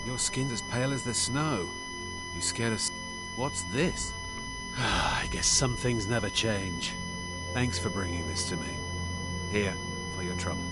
Your skin's as pale as the snow. You scared us. What's this? I guess some things never change. Thanks for bringing this to me. Here, for your trouble.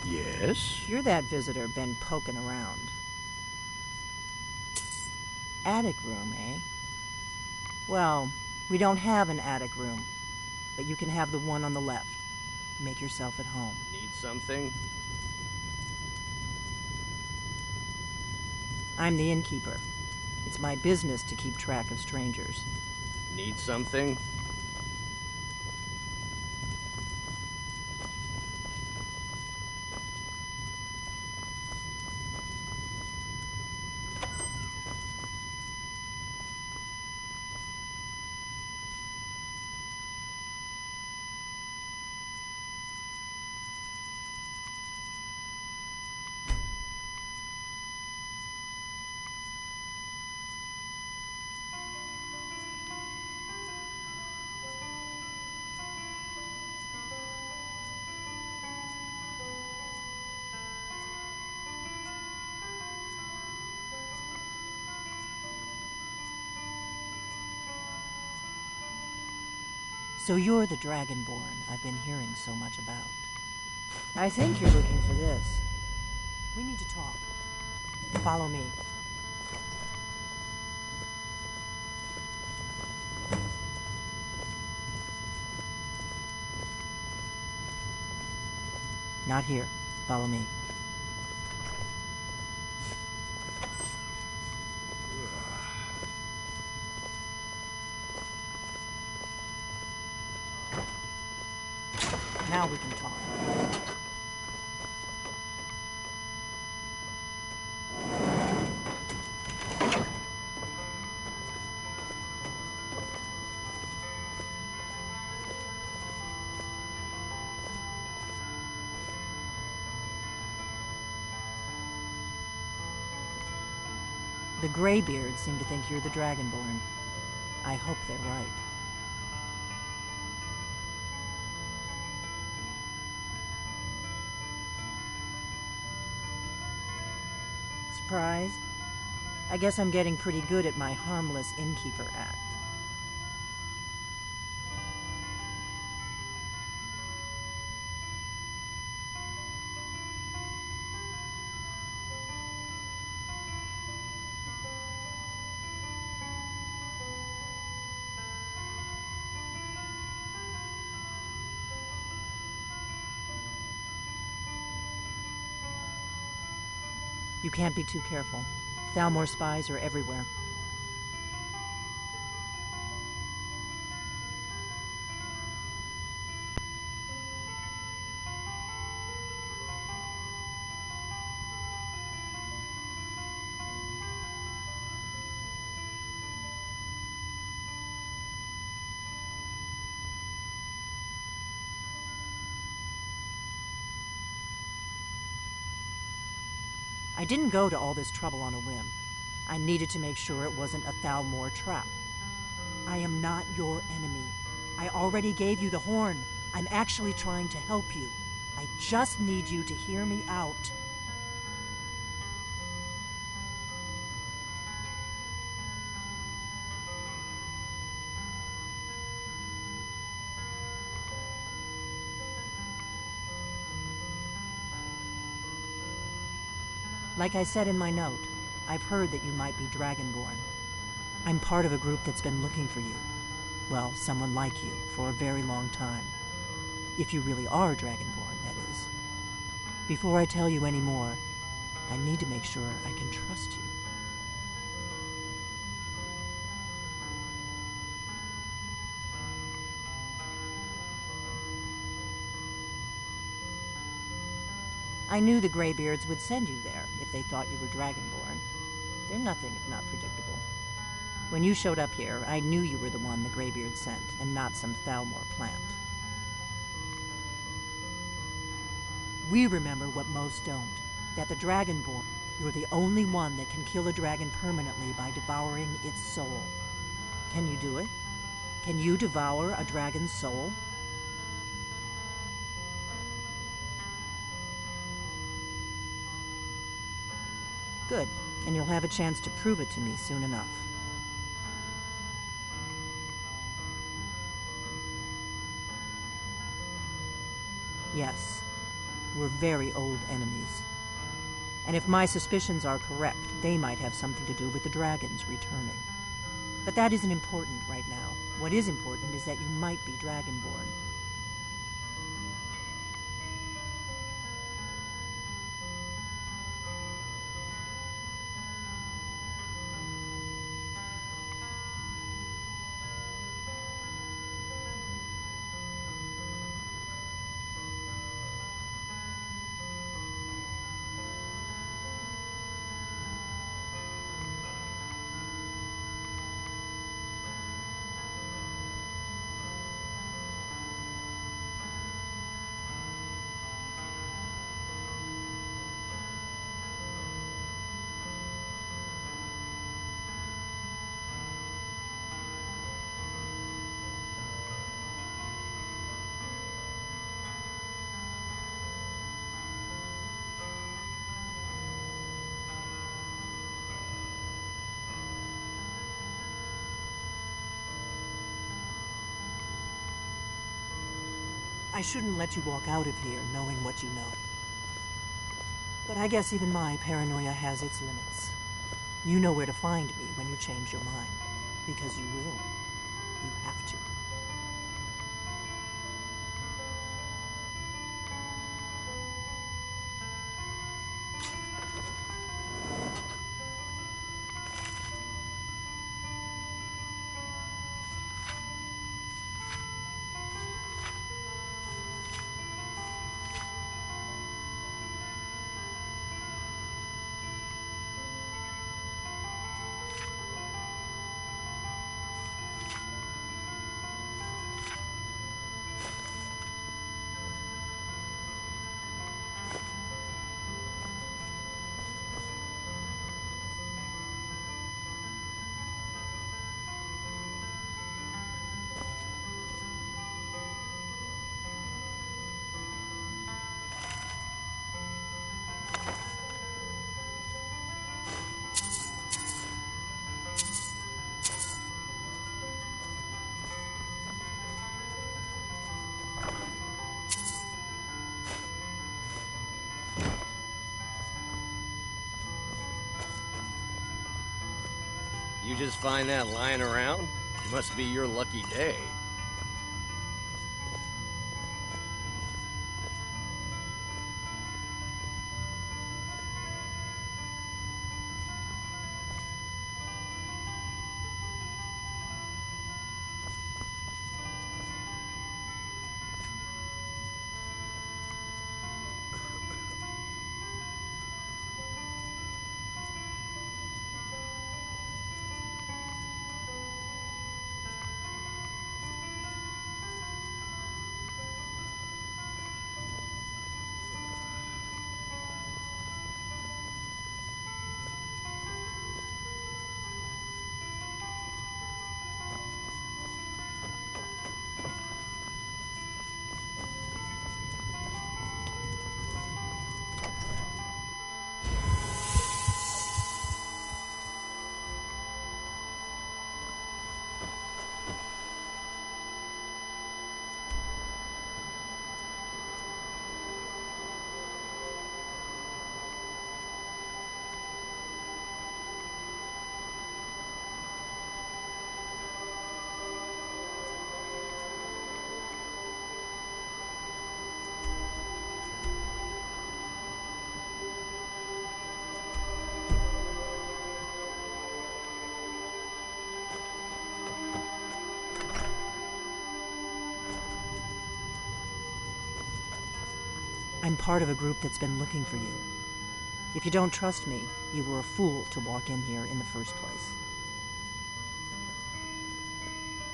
Yes? You're that visitor been poking around. Attic room, eh? Well, we don't have an attic room, but you can have the one on the left. Make yourself at home. Need something? I'm the innkeeper. It's my business to keep track of strangers. Need something? So you're the Dragonborn I've been hearing so much about. I think you're looking for this. We need to talk. Follow me. Not here. Follow me. Now we can talk. The Greybeards seem to think you're the Dragonborn. I hope they're right. Surprised? I guess I'm getting pretty good at my harmless innkeeper act. You can't be too careful. Thalmor spies are everywhere. I didn't go to all this trouble on a whim. I needed to make sure it wasn't a Thalmor trap. I am not your enemy. I already gave you the horn. I'm actually trying to help you. I just need you to hear me out. Like I said in my note, I've heard that you might be Dragonborn. I'm part of a group that's been looking for you. Well, someone like you, for a very long time. If you really are Dragonborn, that is. Before I tell you any more, I need to make sure I can trust you. I knew the Greybeards would send you there if they thought you were Dragonborn. They're nothing if not predictable. When you showed up here, I knew you were the one the Greybeards sent, and not some Thalmor plant. We remember what most don't, that the Dragonborn, you're the only one that can kill a dragon permanently by devouring its soul. Can you do it? Can you devour a dragon's soul? Good, and you'll have a chance to prove it to me soon enough. Yes, we're very old enemies. And if my suspicions are correct, they might have something to do with the dragons returning. But that isn't important right now. What is important is that you might be Dragonborn. I shouldn't let you walk out of here knowing what you know. But I guess even my paranoia has its limits. You know where to find me when you change your mind. Because you will. You have to. You just find that lying around? It must be your lucky day. I'm part of a group that's been looking for you. If you don't trust me, you were a fool to walk in here in the first place.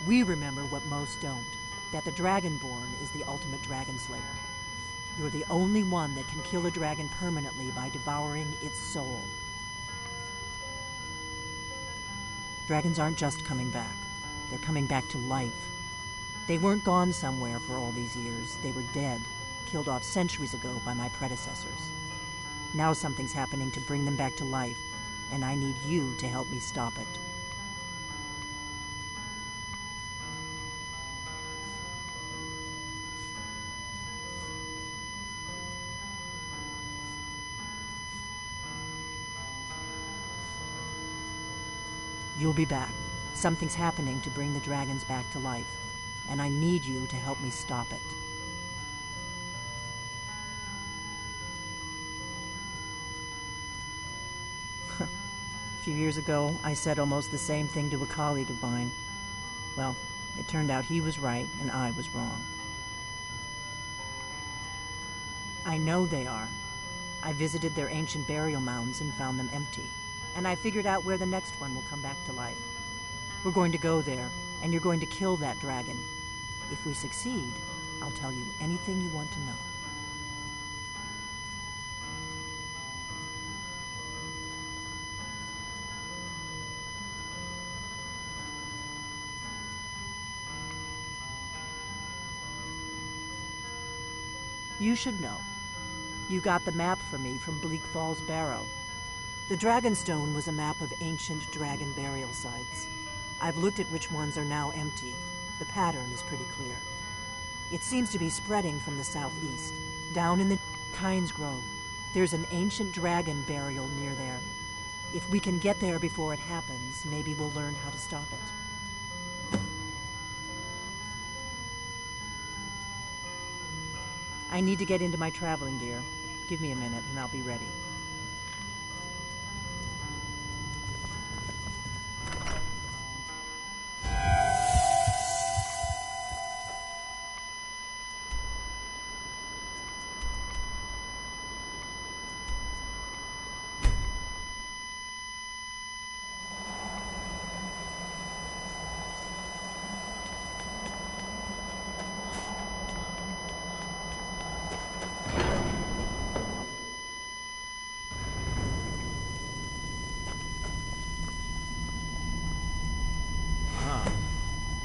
We remember what most don't, that the Dragonborn is the ultimate dragon slayer. You're the only one that can kill a dragon permanently by devouring its soul. Dragons aren't just coming back. They're coming back to life. They weren't gone somewhere for all these years. They were dead, killed off centuries ago by my predecessors. Now something's happening to bring them back to life, and I need you to help me stop it. You'll be back. Something's happening to bring the dragons back to life, and I need you to help me stop it. A few years ago, I said almost the same thing to a colleague of mine. Well, it turned out he was right and I was wrong. I know they are. I visited their ancient burial mounds and found them empty. And I figured out where the next one will come back to life. We're going to go there, and you're going to kill that dragon. If we succeed, I'll tell you anything you want to know. You should know. You got the map for me from Bleak Falls Barrow. The Dragonstone was a map of ancient dragon burial sites. I've looked at which ones are now empty. The pattern is pretty clear. It seems to be spreading from the southeast. Down in the Kynes Grove, there's an ancient dragon burial near there. If we can get there before it happens, maybe we'll learn how to stop it. I need to get into my traveling gear. Give me a minute and I'll be ready.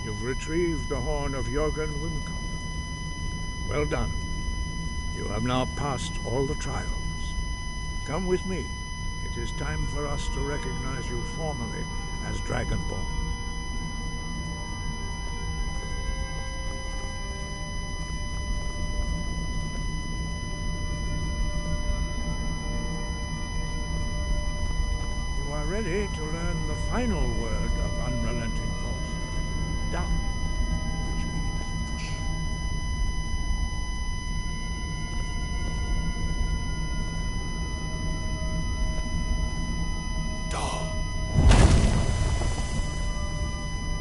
You've retrieved the horn of Jorgen Wimcock. Well done. You have now passed all the trials. Come with me. It is time for us to recognize you formally as Dragonborn. You are ready to learn the final word of unrelenting force. Down, which means push. Da.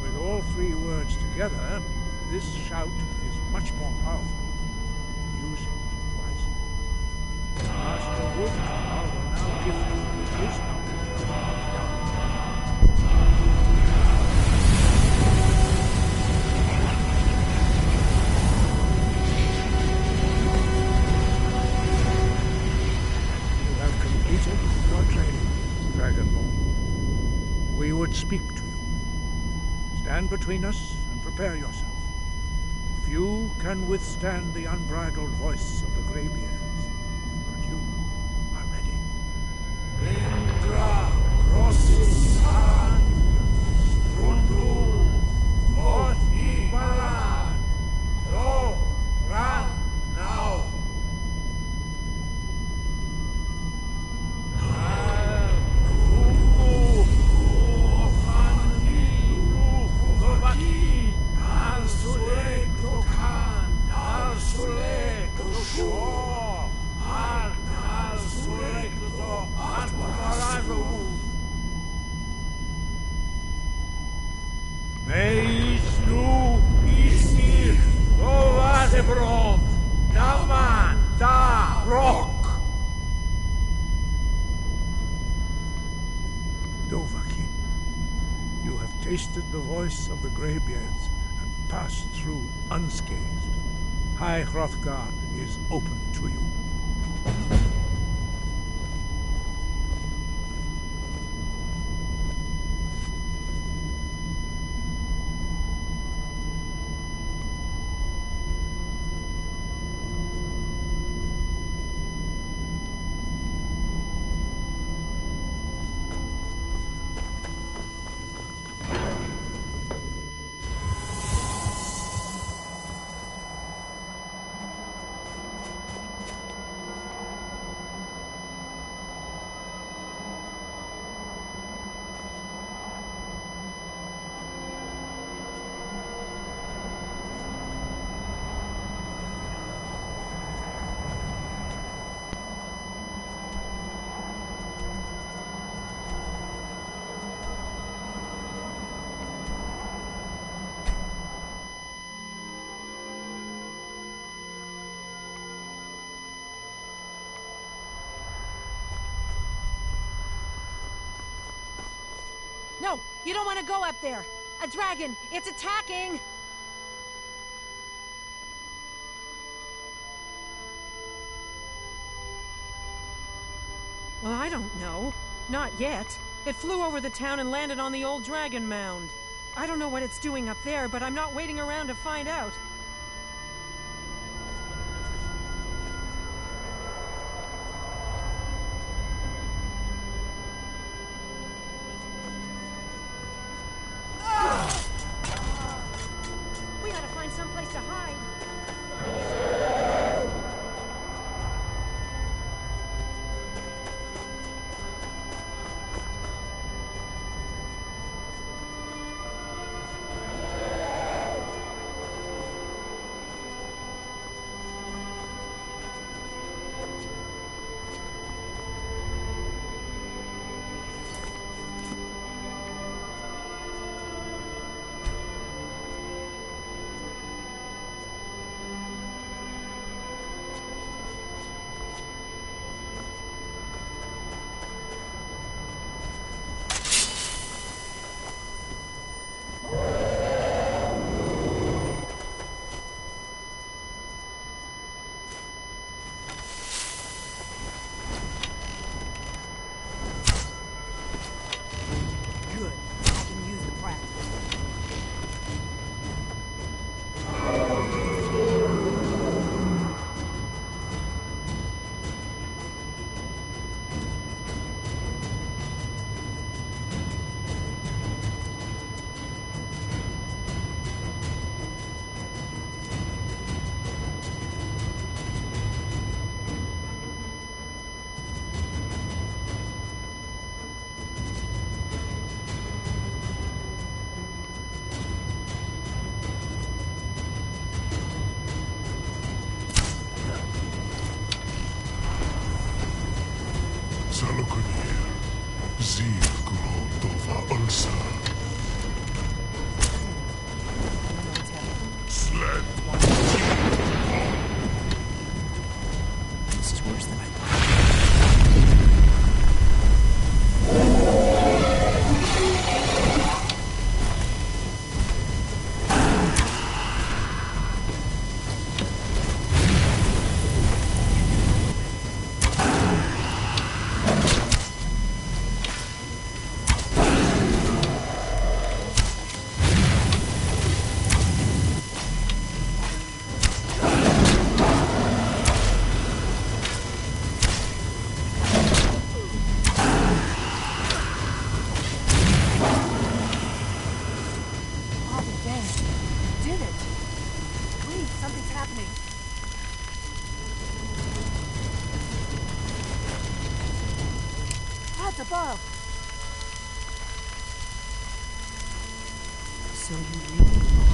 With all three words together, this shout is much more powerful. Use it wisely. Master Woodcarver will now give you his knowledge of Down. You have completed your training, Dragonborn. We would speak to you. Stand between us and prepare yourself. Few can withstand the unbridled voice of the Greybeards, but you are ready. Indra Rossisan Strundu Othibala Do Ran Now. Dovahkiin, you have tasted the voice of the Greybeards and passed through unscathed. High Hrothgar is open to you. No, you don't want to go up there. A dragon, it's attacking! Well, I don't know. Not yet. It flew over the town and landed on the old dragon mound. I don't know what it's doing up there, but I'm not waiting around to find out. We gotta find someplace to hide. minute! Please, something's happening. Odds above! So you really are...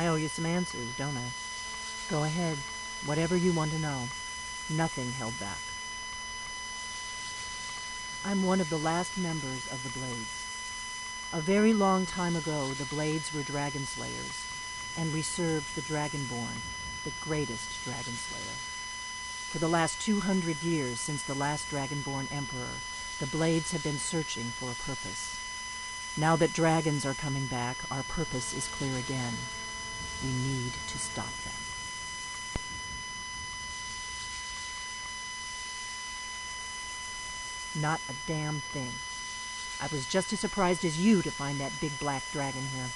I owe you some answers, don't I? Go ahead. Whatever you want to know. Nothing held back. I'm one of the last members of the Blades. A very long time ago, the Blades were dragon slayers, and we served the Dragonborn, the greatest dragon slayer. For the last 200 years since the last Dragonborn Emperor, the Blades have been searching for a purpose. Now that dragons are coming back, our purpose is clear again. We need to stop them. Not a damn thing. I was just as surprised as you to find that big black dragon here.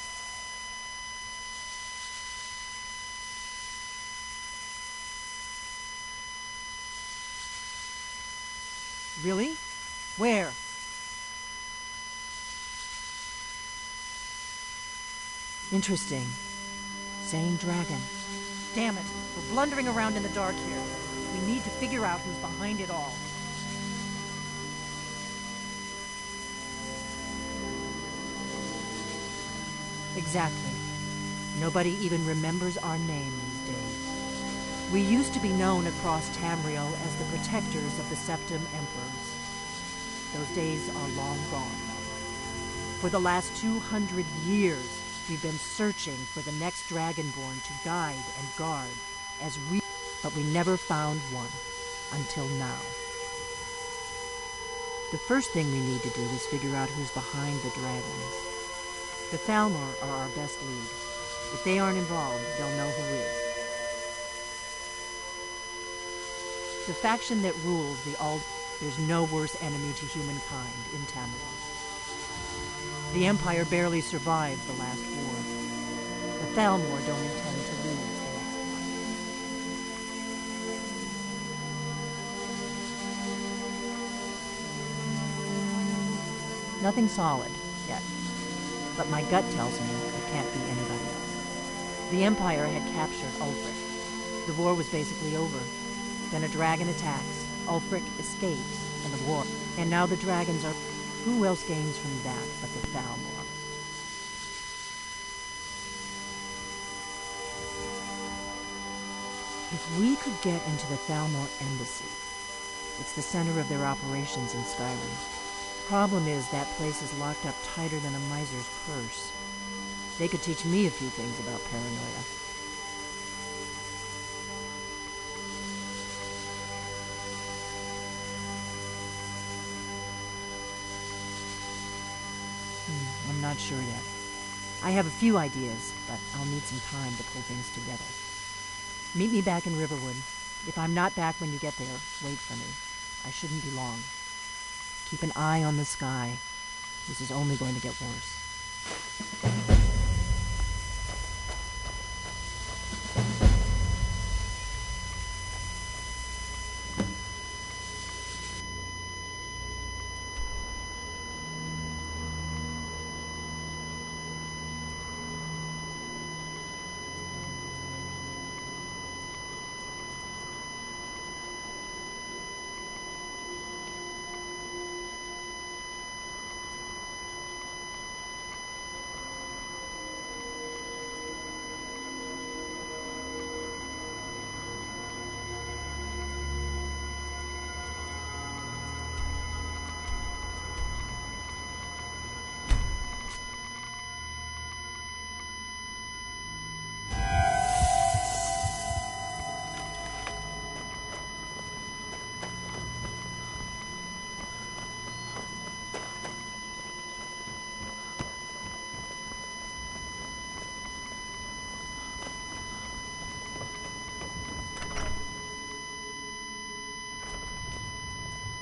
Really? Where? Interesting. Same dragon. Damn it. We're blundering around in the dark here. We need to figure out who's behind it all. Exactly. Nobody even remembers our name these days. We used to be known across Tamriel as the protectors of the Septim Emperors. Those days are long gone. For the last 200 years, we've been searching for the next Dragonborn to guide and guard but we never found one until now. The first thing we need to do is figure out who's behind the dragons. The Thalmor are our best lead. If they aren't involved, they'll know who is. The faction that rules the there's no worse enemy to humankind in Tamriel. The Empire barely survived the last war. The Thalmor don't intend to lose the next one. Nothing solid, yet. But my gut tells me it can't be anybody else. The Empire had captured Ulfric. The war was basically over. Then a dragon attacks, Ulfric escapes, and the war. And now the dragons are... Who else gains from that but the Thalmor? If we could get into the Thalmor embassy, it's the center of their operations in Skyrim. Problem is, that place is locked up tighter than a miser's purse. They could teach me a few things about paranoia. I'm not sure yet. I have a few ideas, but I'll need some time to pull things together. Meet me back in Riverwood. If I'm not back when you get there, wait for me. I shouldn't be long. Keep an eye on the sky. This is only going to get worse.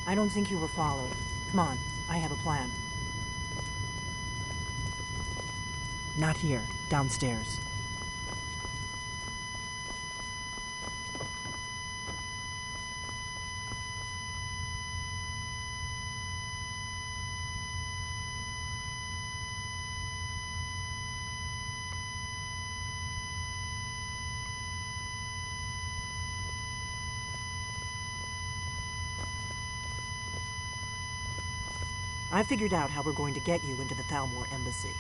I don't think you were followed. Come on, I have a plan. Not here, downstairs. I figured out how we're going to get you into the Thalmor embassy.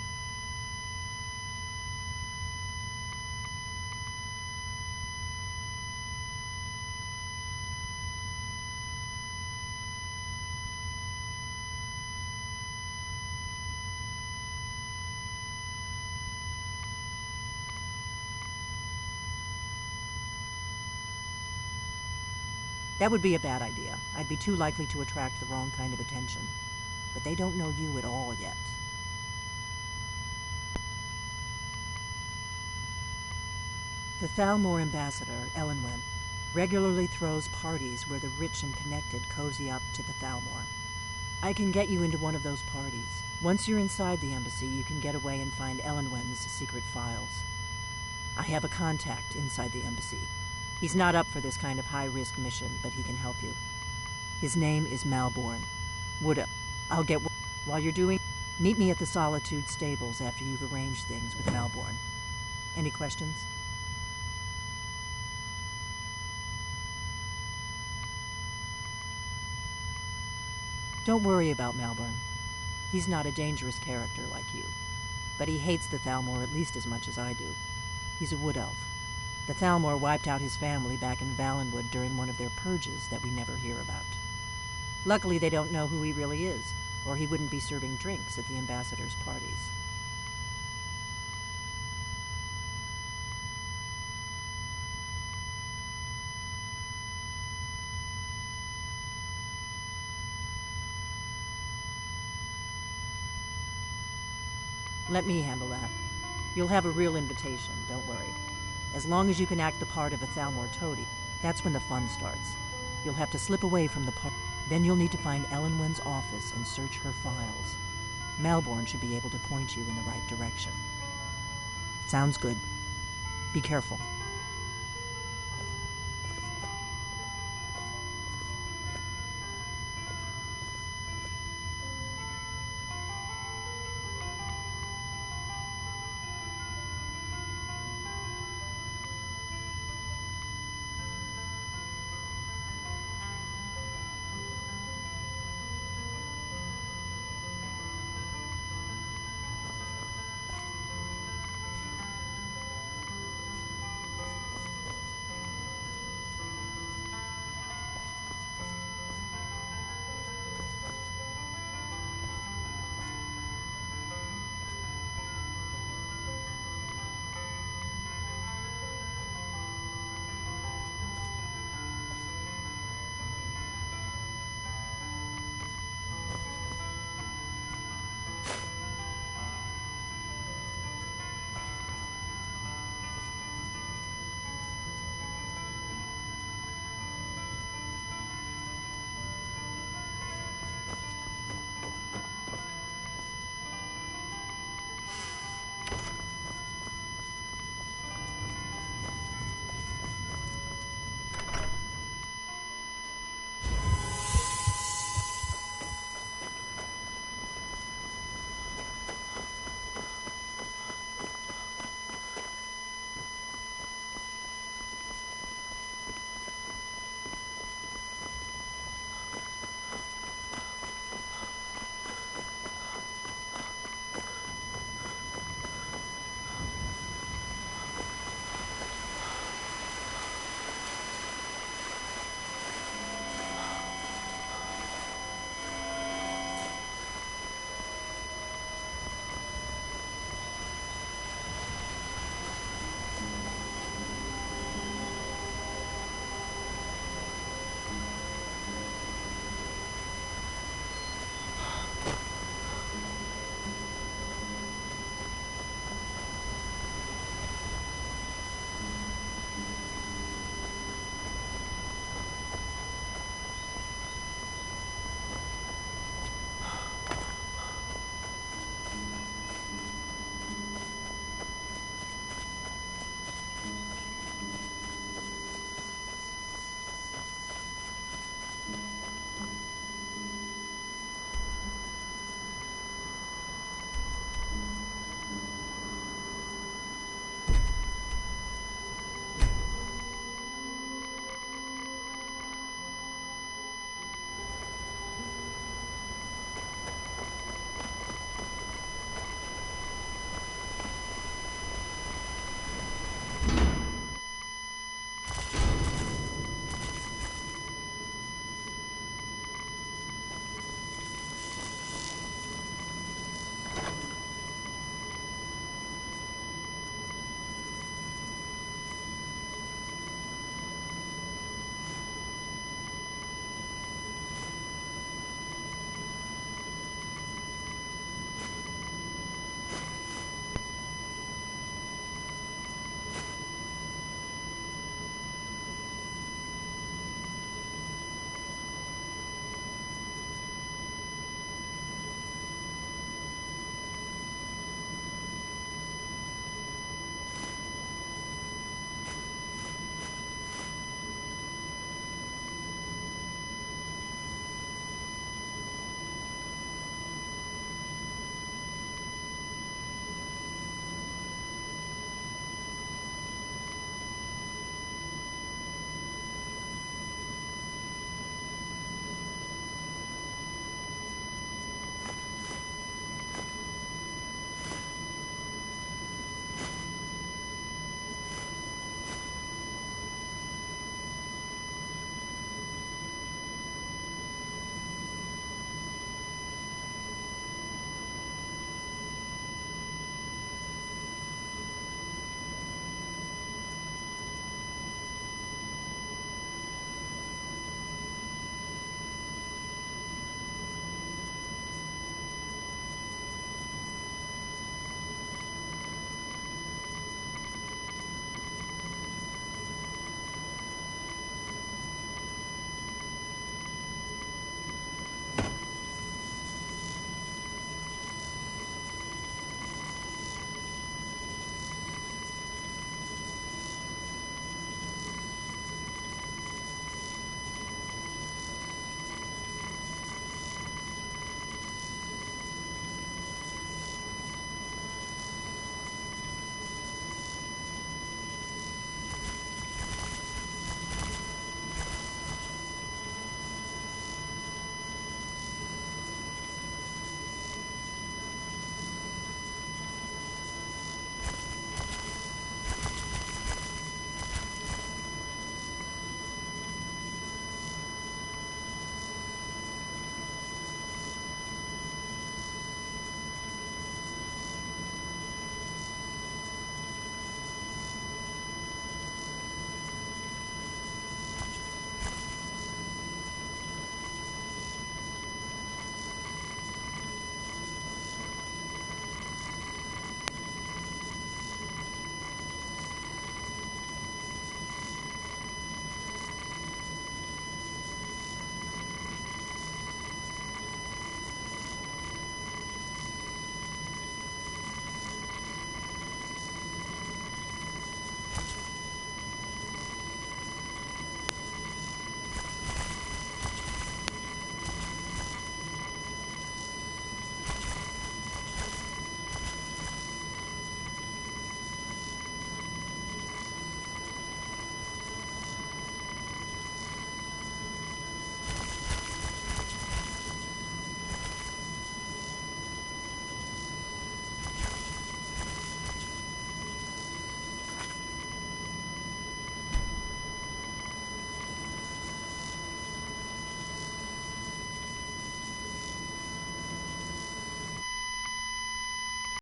That would be a bad idea. I'd be too likely to attract the wrong kind of attention. But they don't know you at all yet. The Thalmor ambassador, Elenwen, regularly throws parties where the rich and connected cozy up to the Thalmor. I can get you into one of those parties. Once you're inside the embassy, you can get away and find Elenwen's secret files. I have a contact inside the embassy. He's not up for this kind of high-risk mission, but he can help you. His name is Malborn. I'll get... While you're doing... Meet me at the Solitude stables after you've arranged things with Malborn. Any questions? Don't worry about Malborn. He's not a dangerous character like you. But he hates the Thalmor at least as much as I do. He's a wood elf. The Thalmor wiped out his family back in Valenwood during one of their purges that we never hear about. Luckily, they don't know who he really is, or he wouldn't be serving drinks at the ambassador's parties. Let me handle that. You'll have a real invitation, don't worry. As long as you can act the part of a Thalmor toady, that's when the fun starts. You'll have to slip away from the party. Then you'll need to find Elenwen's office and search her files. Malborn should be able to point you in the right direction. Sounds good. Be careful.